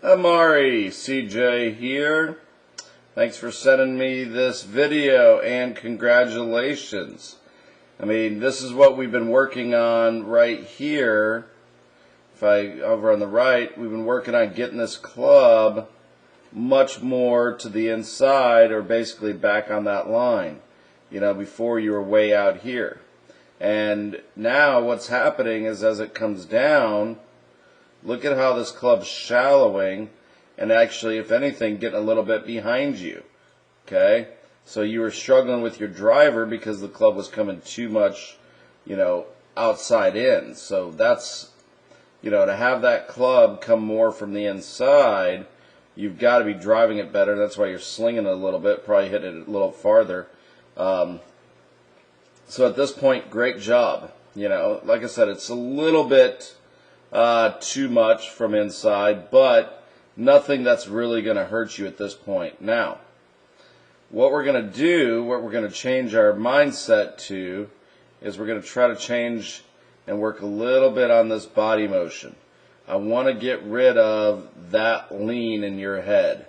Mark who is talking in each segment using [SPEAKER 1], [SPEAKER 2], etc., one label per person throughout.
[SPEAKER 1] Amari, CJ here. Thanks for sending me this video and congratulations. I mean, this is what we've been working on right here. Over on the right, we've been working on getting this club much more to the inside, or basically back on that line. You know, before you were way out here. And now what's happening is as it comes down, look at how this club's shallowing and actually, if anything, getting a little bit behind you. Okay? So you were struggling with your driver because the club was coming too much, you know, outside in. So that's, you know, to have that club come more from the inside, you've got to be driving it better. That's why you're slinging it a little bit, probably hitting it a little farther. So at this point, great job. You know, like I said, it's a little bit too much from inside, but nothing that's really going to hurt you at this point. Now, what we're going to do, what we're going to change our mindset to, is we're going to try to change and work a little bit on this body motion. I want to get rid of that lean in your head.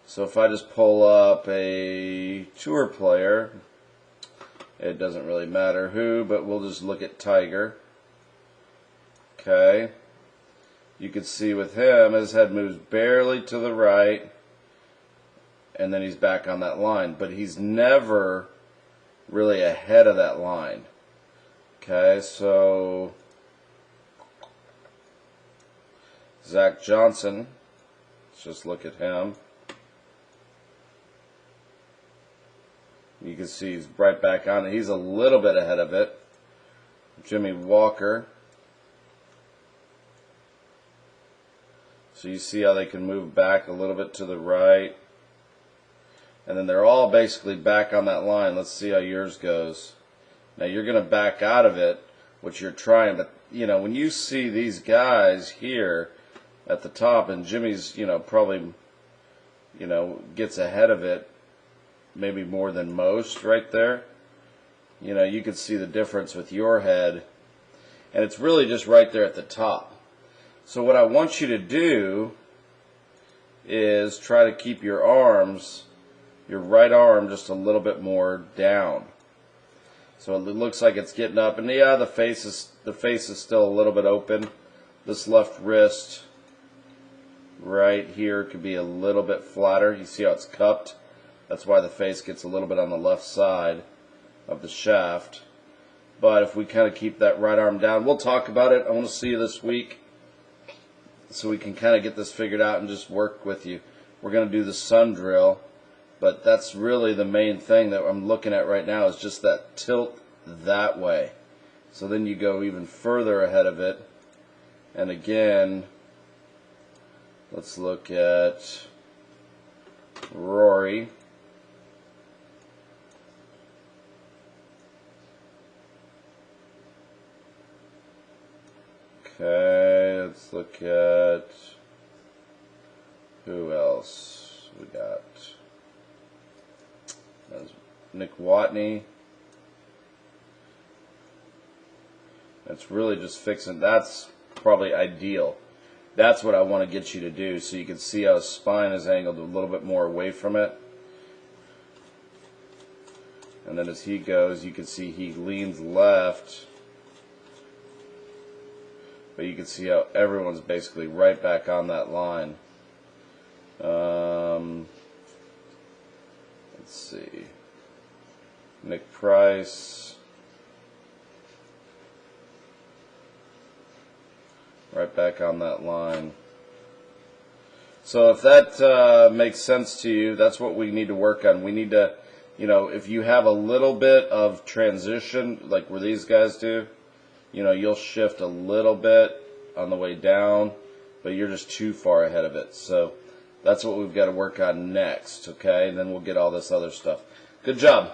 [SPEAKER 1] So if I just pull up a tour player, it doesn't really matter who, but we'll just look at Tiger. Okay. You can see with him, his head moves barely to the right, and then he's back on that line. But he's never really ahead of that line. Okay, so Zach Johnson, let's just look at him. You can see he's right back on it. He's a little bit ahead of it. Jimmy Walker. So you see how they can move back a little bit to the right. And then they're all basically back on that line. Let's see how yours goes. Now you're going to back out of it, which you're trying. But, you know, when you see these guys here at the top, and Jimmy's, you know, probably, you know, gets ahead of it, maybe more than most right there. You know, you can see the difference with your head. And it's really just right there at the top. So what I want you to do is try to keep your arms, your right arm, just a little bit more down. So it looks like it's getting up. And yeah, the face is still a little bit open. This left wrist right here could be a little bit flatter. You see how it's cupped? That's why the face gets a little bit on the left side of the shaft. But if we kind of keep that right arm down, we'll talk about it. I want to see you this week so we can kind of get this figured out and just work with you. We're going to do the sun drill, but that's really the main thing that I'm looking at right now is just that tilt that way. So then you go even further ahead of it. And again, let's look at Rory. Okay, let's look at who else we got. That's Nick Watney. That's really just fixing. That's probably ideal. That's what I want to get you to do, so you can see how his spine is angled a little bit more away from it. And then as he goes, you can see he leans left. But you can see how everyone's basically right back on that line. Let's see. Nick Price. Right back on that line. So if that makes sense to you, that's what we need to work on. We need to, you know, if you have a little bit of transition, like where these guys do, you know, you'll shift a little bit on the way down, but you're just too far ahead of it. So that's what we've got to work on next, okay? And then we'll get all this other stuff. Good job.